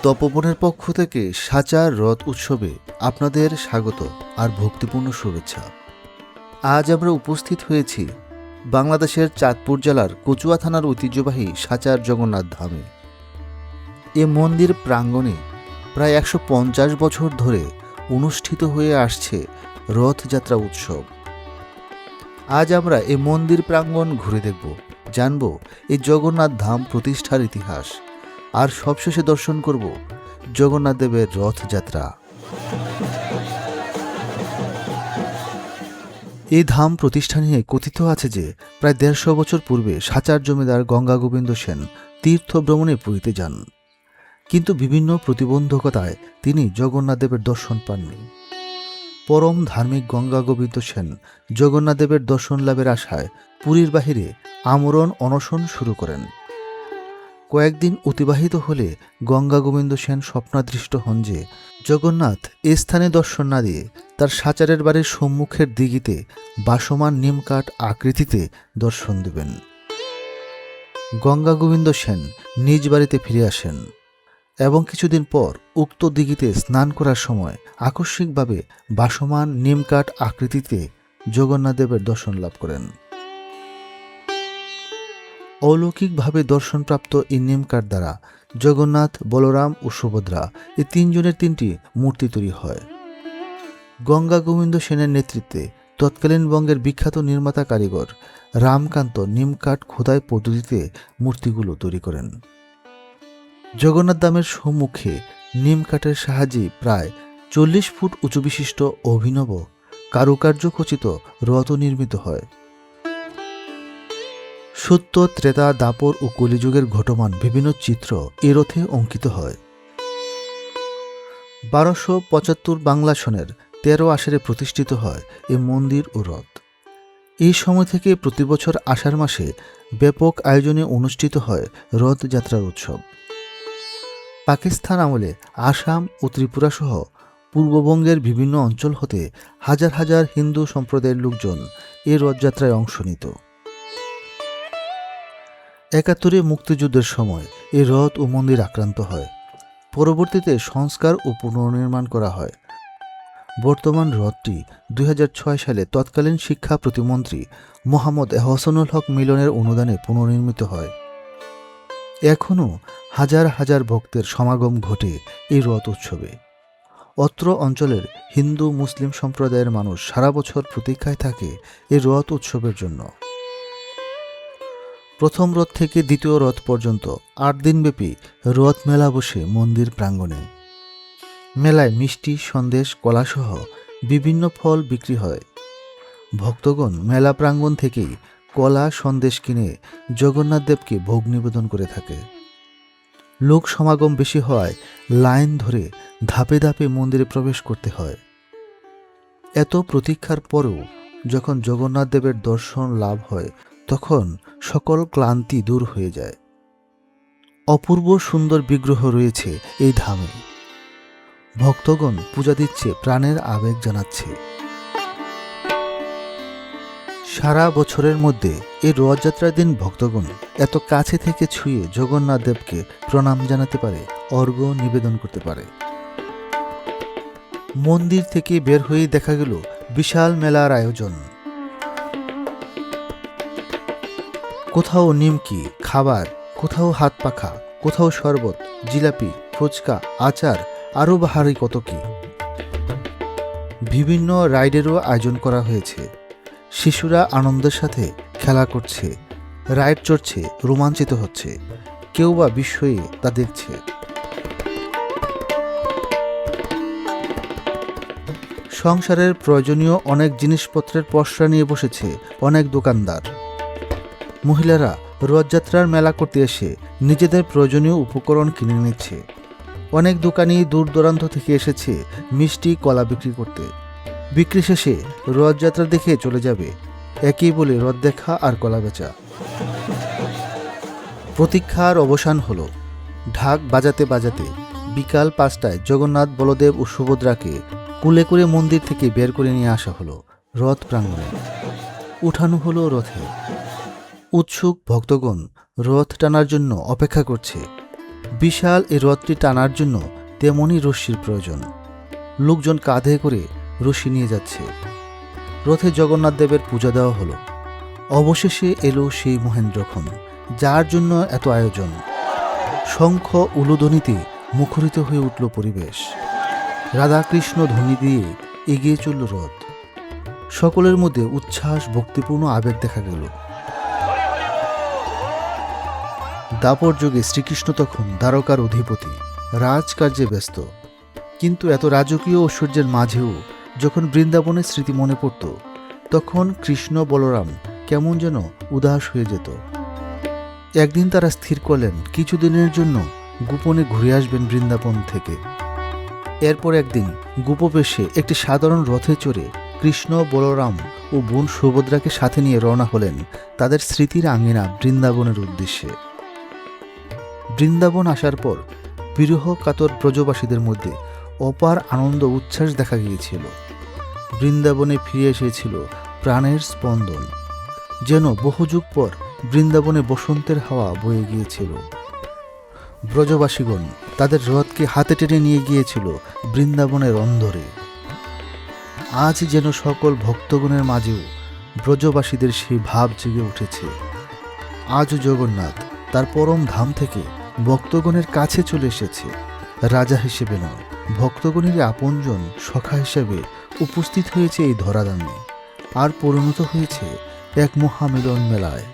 তপবনের পক্ষ থেকে সাচার রথ উৎসবে আপনাদের স্বাগত আর ভক্তিপূর্ণ শুভেচ্ছা। আজ আমরা উপস্থিত হয়েছি বাংলাদেশের চাঁদপুর জেলার কচুয়া থানার ঐতিহ্যবাহী সাচার জগন্নাথ ধামে। এ মন্দির প্রাঙ্গণে প্রায় 150 বছর ধরে অনুষ্ঠিত হয়ে আসছে রথযাত্রা উৎসব। আজ আমরা এই মন্দির প্রাঙ্গণ ঘুরে দেখব, জানব এই জগন্নাথ ধাম প্রতিষ্ঠার ইতিহাস, আর সবশেষে দর্শন করব জগন্নাথ দেবের রথযাত্রা। এই ধাম প্রতিষ্ঠা নিয়ে কথিত আছে যে প্রায় 150 বছর পূর্বে সাচার জমিদার গঙ্গা গোবিন্দ সেন তীর্থ ভ্রমণে পুরীতে যান, কিন্তু বিভিন্ন প্রতিবন্ধকতায় তিনি জগন্নাথ দেবের দর্শন পাননি। পরম ধার্মিক গঙ্গা গোবিন্দ সেন জগন্নাথ দেবের দর্শন লাভের আশায় পুরীর বাহিরে আমরণ অনশন শুরু করেন। কয়েকদিন অতিবাহিত হলে গঙ্গা গোবিন্দ সেন স্বপ্নাদৃষ্ট হন যে জগন্নাথ এ স্থানে দর্শন না দিয়ে তার সাচারের বাড়ির সম্মুখের দিঘিতে বাসমান নিমকাঠ আকৃতিতে দর্শন দেবেন। গঙ্গা গোবিন্দ সেন নিজ বাড়িতে ফিরে আসেন এবং কিছুদিন পর উক্ত দিঘিতে স্নান করার সময় আকস্মিকভাবে বাসমান নিমকাঠ আকৃতিতে জগন্নাথ দেবের দর্শন লাভ করেন। অলৌকিকভাবে দর্শনপ্রাপ্ত এই নিমকাঠ দ্বারা জগন্নাথ, বলরাম ও সুভদ্রা এই তিনজনের তিনটি মূর্তি তৈরি হয়। গঙ্গা গোবিন্দ সেনের নেতৃত্বে তৎকালীন বঙ্গের বিখ্যাত নির্মাতা কারিগর রামকান্ত নিমকাঠ খোদাই পদ্ধতিতে মূর্তিগুলো তৈরি করেন। জগন্নাথ ধামের সম্মুখে নিমকাঠের সাহায্যে প্রায় 40 ফুট উঁচু বিশিষ্ট অভিনব কারুকার্য খচিত রথ নির্মিত হয়। সত্য, ত্রেতা, দাপর ও কলিযুগের ঘটমান বিভিন্ন চিত্র এ রথে অঙ্কিত হয়। 1275 বাংলা সনের 13 আষাঢ়ে প্রতিষ্ঠিত হয় এ মন্দির ও রথ। এই সময় থেকে প্রতি বছর আষাঢ় মাসে ব্যাপক আয়োজনে অনুষ্ঠিত হয় রথযাত্রার উৎসব। পাকিস্তান আমলে আসাম ও ত্রিপুরা সহ পূর্ববঙ্গের বিভিন্ন অঞ্চল হতে হাজার হাজার হিন্দু সম্প্রদায়ের লোকজন এই রথযাত্রায় অংশ নিত। 71-এ মুক্তিযুদ্ধের সময় এই রথ ও মন্দির আক্রান্ত হয়। পরবর্তীতে সংস্কার ও পুনর্নির্মাণ করা হয়। বর্তমান রথটি 2006 সালে তৎকালীন শিক্ষা প্রতিমন্ত্রী মোহাম্মদ এহসানুল হক মিলনের অনুদানে পুনর্নির্মিত হয়। এখনও হাজার হাজার ভক্তের সমাগম ঘটে এই রথ উৎসবে। অত্র অঞ্চলের হিন্দু মুসলিম সম্প্রদায়ের মানুষ সারা বছর প্রতীক্ষায় থাকে এই রথ উৎসবের জন্য। প্রথম রথ থেকে দ্বিতীয় রথ পর্যন্ত 8 দিনব্যাপী রথ মেলা বসে মন্দির প্রাঙ্গণে। মেলায় মিষ্টি, সন্দেশ, কলাসহ বিভিন্ন ফল বিক্রি হয়। ভক্তগণ মেলা প্রাঙ্গণ থেকেই কলা, সন্দেশ কিনে জগন্নাথ দেবকে ভোগ নিবেদন করে থাকে। লোক সমাগম বেশি হওয়ায় লাইন ধরে ধাপে ধাপে মন্দিরে প্রবেশ করতে হয়। এত প্রতীক্ষার পরেও যখন জগন্নাথ দেবের দর্শন লাভ হয় তখন সকল ক্লান্তি দূর হয়ে যায়। অপূর্ব সুন্দর বিগ্রহ রয়েছে এই ধামে। ভক্তগণ পূজা দিচ্ছে, প্রাণের আবেগ জানাচ্ছে। সারা বছরের মধ্যে এই রথযাত্রার দিন ভক্তগণ এত কাছে থেকে ছুঁয়ে জগন্নাথ দেবকে প্রণাম জানাতে পারে, অর্ঘ্য নিবেদন করতে পারে। মন্দির থেকে বের হয়ে দেখা গেল বিশাল মেলার আয়োজন। কোথাও নিমকি খাবার, কোথাও হাত পাখা, কোথাও শরবত, জিলাপি, ফুচকা, আচার, আরও বাহারি কত কি। বিভিন্ন রাইডেরও আয়োজন করা হয়েছে। শিশুরা আনন্দের সাথে খেলা করছে, রাইড চড়ছে, রোমাঞ্চিত হচ্ছে, কেউ বা বিস্ময়ে তা দেখছে। সংসারের প্রয়োজনীয় অনেক জিনিসপত্রের পসরা নিয়ে বসেছে অনেক দোকানদার। মহিলারা রথযাত্রার মেলা করতে এসে নিজেদের প্রয়োজনীয় উপকরণ কিনে নিচ্ছে। অনেক দোকানি দূর দূরান্ত থেকে এসেছে মিষ্টি, কলা বিক্রি করতে। বিক্রি শেষে রথযাত্রা দেখে চলে যাবে, একই বলে রথ দেখা আর কলা বেচা। প্রতীক্ষার অবসান হলো। ঢাক বাজাতে বাজাতে বিকাল 5টায় জগন্নাথ, বলদেব ও সুভদ্রাকে কুলে করে মন্দির থেকে বের করে নিয়ে আসা হলো রথ প্রাঙ্গণে। উঠানো হলো রথে। উৎসুক ভক্তগণ রথ টানার জন্য অপেক্ষা করছে। বিশাল এই রথটি টানার জন্য তেমনই রশ্মির প্রয়োজন। লোকজন কাঁধে করে রশ্মি নিয়ে যাচ্ছে। রথে জগন্নাথ দেবের পূজা দেওয়া হলো। অবশেষে এলো সেই মহেন্দ্রক্ষণ, যার জন্য এত আয়োজন। শঙ্খ উলুধ্বনিতে মুখরিত হয়ে উঠল পরিবেশ। রাধাকৃষ্ণ ধ্বনি দিয়ে এগিয়ে চলল রথ। সকলের মধ্যে উচ্ছ্বাস, ভক্তিপূর্ণ আবেগ দেখা গেল। দাপর যুগে শ্রীকৃষ্ণ তখন দ্বারকার অধিপতি, রাজকার্যে ব্যস্ত। কিন্তু এত রাজকীয় ঐশ্বর্যের মাঝেও যখন বৃন্দাবনের স্মৃতি মনে পড়ত, তখন কৃষ্ণ বলরাম কেমন যেন উদাস হয়ে যেত। একদিন তারা স্থির করলেন কিছুদিনের জন্য গোপনে ঘুরে আসবেন বৃন্দাবন থেকে। এরপর একদিন গোপবেশে একটি সাধারণ রথে চড়ে কৃষ্ণ, বলরাম ও বোন সুভদ্রাকে সাথে নিয়ে রওনা হলেন তাদের স্মৃতির আঙিনা বৃন্দাবনের উদ্দেশ্যে। বৃন্দাবন আসার পর বিরহ কাতর ব্রজবাসীদের মধ্যে অপার আনন্দ উচ্ছ্বাস দেখা গিয়েছিল। বৃন্দাবনে ফিরে এসেছিল প্রাণের স্পন্দন, যেন বহু যুগ পর বৃন্দাবনে বসন্তের হাওয়া বয়ে গিয়েছিল। ব্রজবাসীগণ তাদের রথকে হাতে টেনে নিয়ে গিয়েছিল বৃন্দাবনের অন্ধরে। আজ যেন সকল ভক্তগণের মাঝেও ব্রজবাসীদের সেই ভাব জেগে উঠেছে। আজও জগন্নাথ তার পরম ধাম থেকে ভক্তগণের কাছে চলে এসেছে। রাজা হিসেবে নয়, ভক্তগণের আপনজন সখা হিসেবে উপস্থিত হয়েছে এই ধরাধামে, আর পরিণত হয়েছে এক মহামিলন মেলায়।